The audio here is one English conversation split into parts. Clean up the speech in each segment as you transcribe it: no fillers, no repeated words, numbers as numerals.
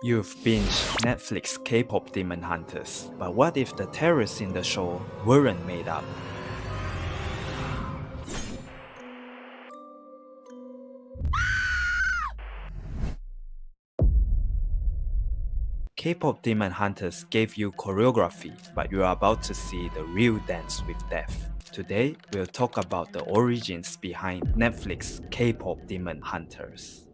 You've binged Netflix K-pop Demon Hunters, but what if the terrorists in the show weren't made up? K-pop Demon Hunters gave you choreography, but you are about to see the real dance with death. Today, we'll talk about the origins behind Netflix K-pop Demon Hunters.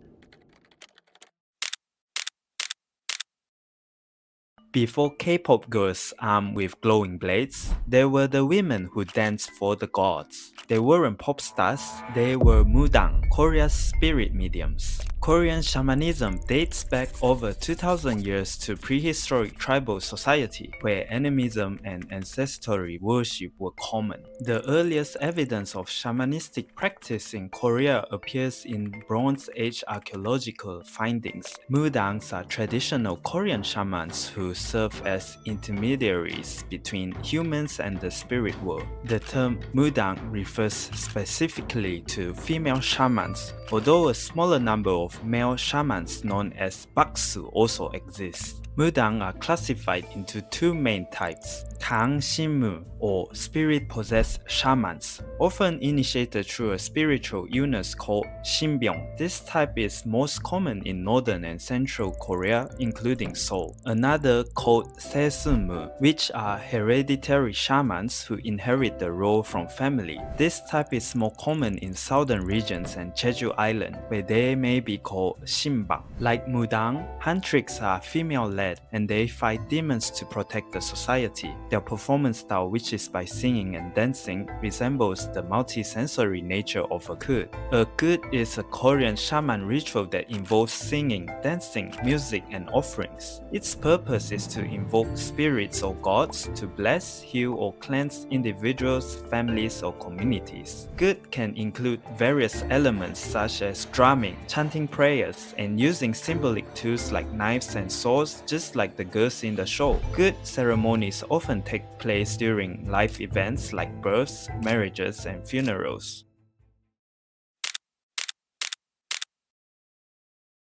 Before K-pop girls armed with glowing blades, there were the women who danced for the gods. They weren't pop stars, they were mudang, Korea's spirit mediums. Korean shamanism dates back over 2000 years to prehistoric tribal society, where animism and ancestry worship were common. The earliest evidence of shamanistic practice in Korea appears in Bronze Age archaeological findings. Mudangs are traditional Korean shamans who serve as intermediaries between humans and the spirit world. The term mudang refers specifically to female shamans, although a smaller number of male shamans known as baksu also exist. Mudang are classified into two main types: Kang Shinmu, or spirit-possessed shamans, often initiated through a spiritual illness called Shinbyong. This type is most common in northern and central Korea, including Seoul. Another called Sesunmu, which are hereditary shamans who inherit the role from family. This type is more common in southern regions and Jeju Island, where they may be called Shinbang. Like Mudang, Hantrics are female-led and they fight demons to protect the society. Their performance style, which is by singing and dancing, resembles the multisensory nature of a kud. A kud is a Korean shaman ritual that involves singing, dancing, music, and offerings. Its purpose is to invoke spirits or gods to bless, heal, or cleanse individuals, families, or communities. Kud can include various elements such as drumming, chanting prayers, and using symbolic tools like knives and swords, just like the girls in the show. Kud ceremonies often take place during life events like births, marriages, and funerals.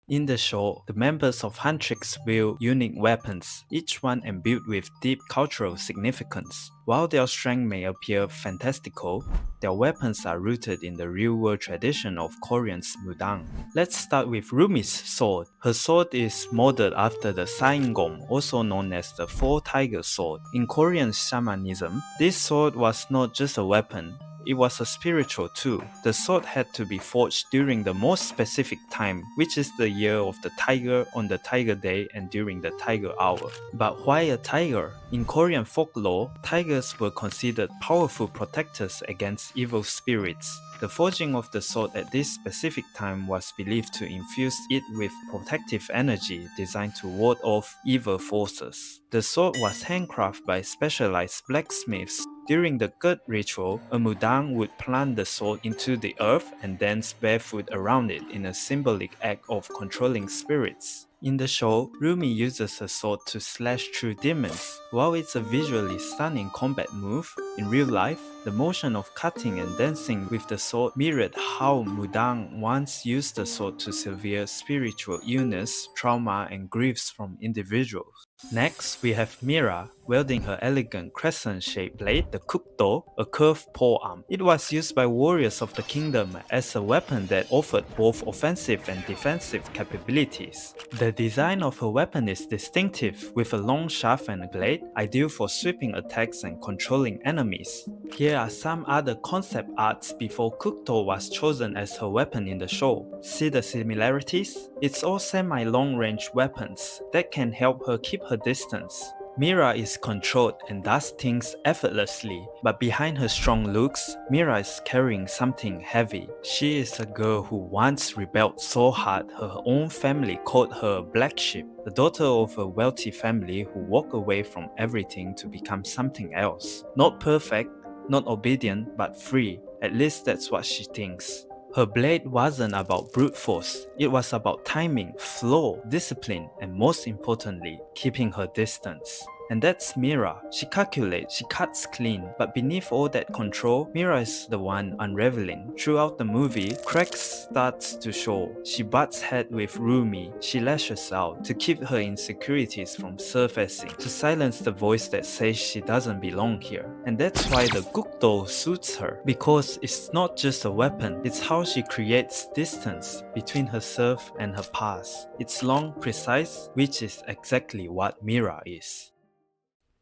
In the show, the members of Huntrix wield unique weapons, each one imbued with deep cultural significance. While their strength may appear fantastical, their weapons are rooted in the real-world tradition of Koreans mudang. Let's start with Rumi's sword. Her sword is modeled after the Saingom, also known as the four-tiger sword. In Korean shamanism, this sword was not just a weapon, it was a spiritual tool. The sword had to be forged during the most specific time, which is the year of the tiger on the tiger day and during the tiger hour. But why a tiger? In Korean folklore, tigers were considered powerful protectors against evil spirits. The forging of the sword at this specific time was believed to infuse it with protective energy designed to ward off evil forces. The sword was handcrafted by specialized blacksmiths. During the Gut ritual, a mudang would plant the sword into the earth and dance barefoot around it in a symbolic act of controlling spirits. In the show, Rumi uses her sword to slash through demons. While it's a visually stunning combat move, in real life, the motion of cutting and dancing with the sword mirrored how Mudang once used the sword to severe spiritual illness, trauma, and griefs from individuals. Next, we have Mira, wielding her elegant crescent-shaped blade, the Kukdo, a curved polearm. It was used by warriors of the kingdom as a weapon that offered both offensive and defensive capabilities. The design of her weapon is distinctive, with a long shaft and a blade, ideal for sweeping attacks and controlling enemies. Here are some other concept arts before Kukdo was chosen as her weapon in the show. See the similarities? It's all semi-long-range weapons that can help her keep her distance. Mira is controlled and does things effortlessly, but behind her strong looks, Mira is carrying something heavy. She is a girl who once rebelled so hard her own family called her a black sheep, the daughter of a wealthy family who walked away from everything to become something else. Not perfect, not obedient, but free. At least that's what she thinks. Her blade wasn't about brute force, it was about timing, flow, discipline, and most importantly, keeping her distance. And that's Mira. She calculates, she cuts clean, but beneath all that control, Mira is the one unraveling. Throughout the movie, cracks starts to show. She butts head with Rumi. She lashes out to keep her insecurities from surfacing, to silence the voice that says she doesn't belong here. And that's why the Gukdo suits her, because it's not just a weapon, it's how she creates distance between herself and her past. It's long, precise, which is exactly what Mira is.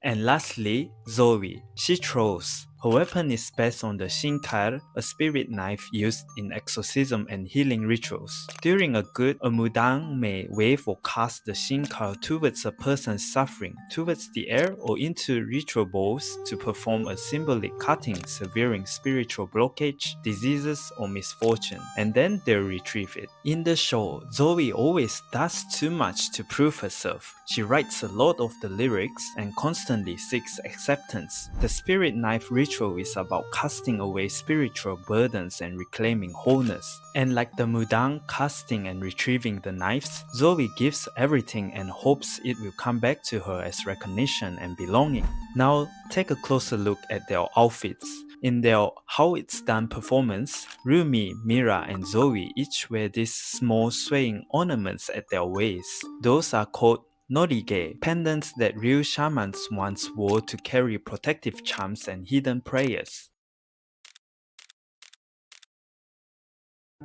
And lastly, Zoey. She throws. Her weapon is based on the Shinkar, a spirit knife used in exorcism and healing rituals. During a mudang may wave or cast the Shinkar towards a person suffering, towards the air or into ritual bowls to perform a symbolic cutting severing spiritual blockage, diseases or misfortune, and then they'll retrieve it. In the show, Zoey always does too much to prove herself. She writes a lot of the lyrics and constantly seeks acceptance. The spirit knife ritual is about casting away spiritual burdens and reclaiming wholeness. And like the mudang casting and retrieving the knives, Zoey gives everything and hopes it will come back to her as recognition and belonging. Now take a closer look at their outfits. In their How It's Done performance, Rumi, Mira, and Zoey each wear these small swaying ornaments at their waists. Those are called Norigae, pendants that real shamans once wore to carry protective charms and hidden prayers.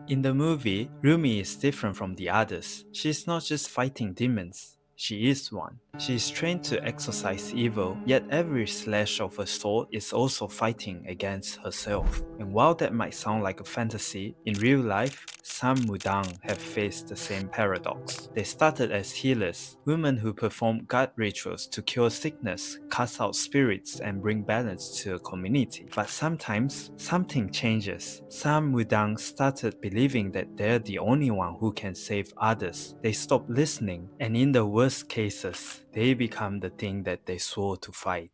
In the movie, Rumi is different from the others. She is not just fighting demons, she is one. She is trained to exorcise evil, yet every slash of her sword is also fighting against herself. And while that might sound like a fantasy, in real life, some Mudang have faced the same paradox. They started as healers, women who perform god rituals to cure sickness, cast out spirits, and bring balance to a community. But sometimes, something changes. Some Mudang started believing that they're the only one who can save others. They stop listening, and in the worst cases, they become the thing that they swore to fight.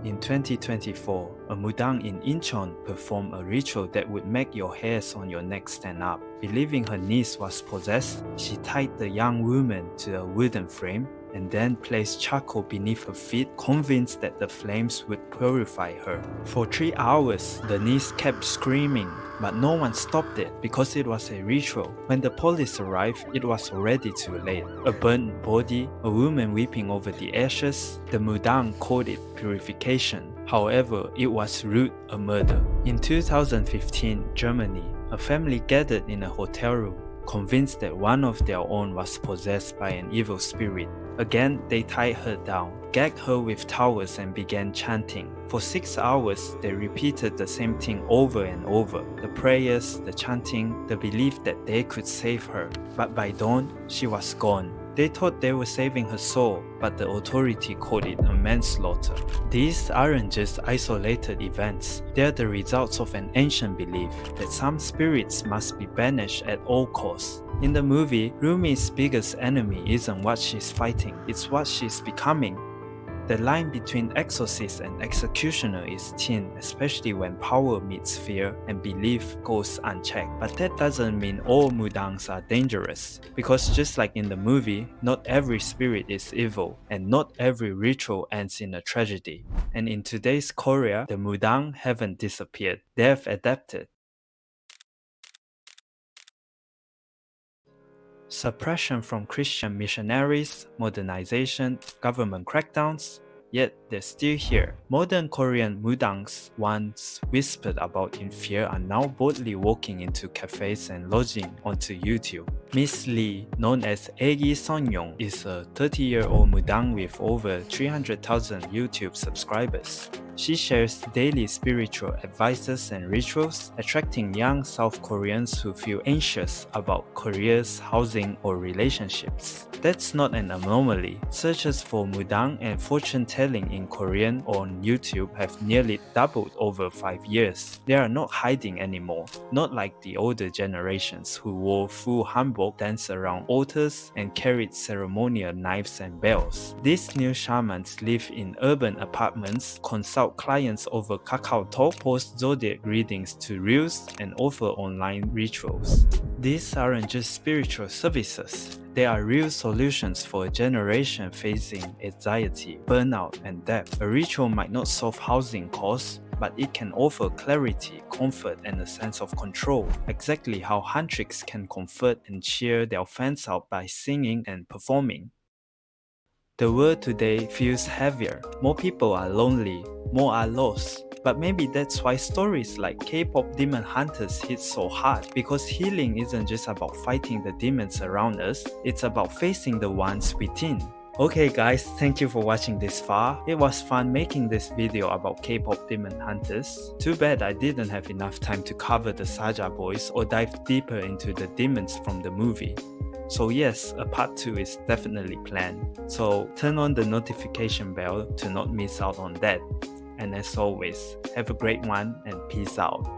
In 2024, a Mudang in Incheon performed a ritual that would make your hairs on your neck stand up. Believing her niece was possessed, she tied the young woman to a wooden frame and then placed charcoal beneath her feet, convinced that the flames would purify her. For 3 hours, the niece kept screaming, but no one stopped it because it was a ritual. When the police arrived, it was already too late. A burnt body, a woman weeping over the ashes, the Mudang called it purification. However, it was root a murder. In 2015, Germany, a family gathered in a hotel room, convinced that one of their own was possessed by an evil spirit. Again, they tied her down, gagged her with towels and began chanting. For 6 hours, they repeated the same thing over and over. The prayers, the chanting, the belief that they could save her. But by dawn, she was gone. They thought they were saving her soul, but the authority called it a manslaughter. These aren't just isolated events, they are the results of an ancient belief that some spirits must be banished at all costs. In the movie, Rumi's biggest enemy isn't what she's fighting, it's what she's becoming. The line between exorcist and executioner is thin, especially when power meets fear and belief goes unchecked. But that doesn't mean all Mudangs are dangerous, because just like in the movie, not every spirit is evil, and not every ritual ends in a tragedy. And in today's Korea, the Mudang haven't disappeared, they have adapted. Suppression from Christian missionaries, modernization, government crackdowns, yet they're still here. Modern Korean Mudangs, once whispered about in fear, are now boldly walking into cafes and lodging onto YouTube. Miss Lee, known as Egi Sonyoung, is a 30-year-old Mudang with over 300,000 YouTube subscribers. She shares daily spiritual advices and rituals, attracting young South Koreans who feel anxious about careers, housing, or relationships. That's not an anomaly. Searches for Mudang and fortune-telling in Korean on YouTube have nearly doubled over 5 years. They are not hiding anymore, not like the older generations who wore full hanbok, danced around altars, and carried ceremonial knives and bells. These new shamans live in urban apartments, consult out clients over KakaoTalk, post zodiac readings to Reels, and offer online rituals. These aren't just spiritual services. They are real solutions for a generation facing anxiety, burnout, and debt. A ritual might not solve housing costs, but it can offer clarity, comfort, and a sense of control. Exactly how Huntrix can comfort and cheer their fans out by singing and performing. The world today feels heavier. More people are lonely, more are lost. But maybe that's why stories like K-pop Demon Hunters hit so hard, because healing isn't just about fighting the demons around us, it's about facing the ones within. Okay guys, thank you for watching this far. It was fun making this video about K-pop Demon Hunters. Too bad I didn't have enough time to cover the Saja boys or dive deeper into the demons from the movie. So yes, a part 2 is definitely planned. So turn on the notification bell to not miss out on that. And as always, have a great one and peace out.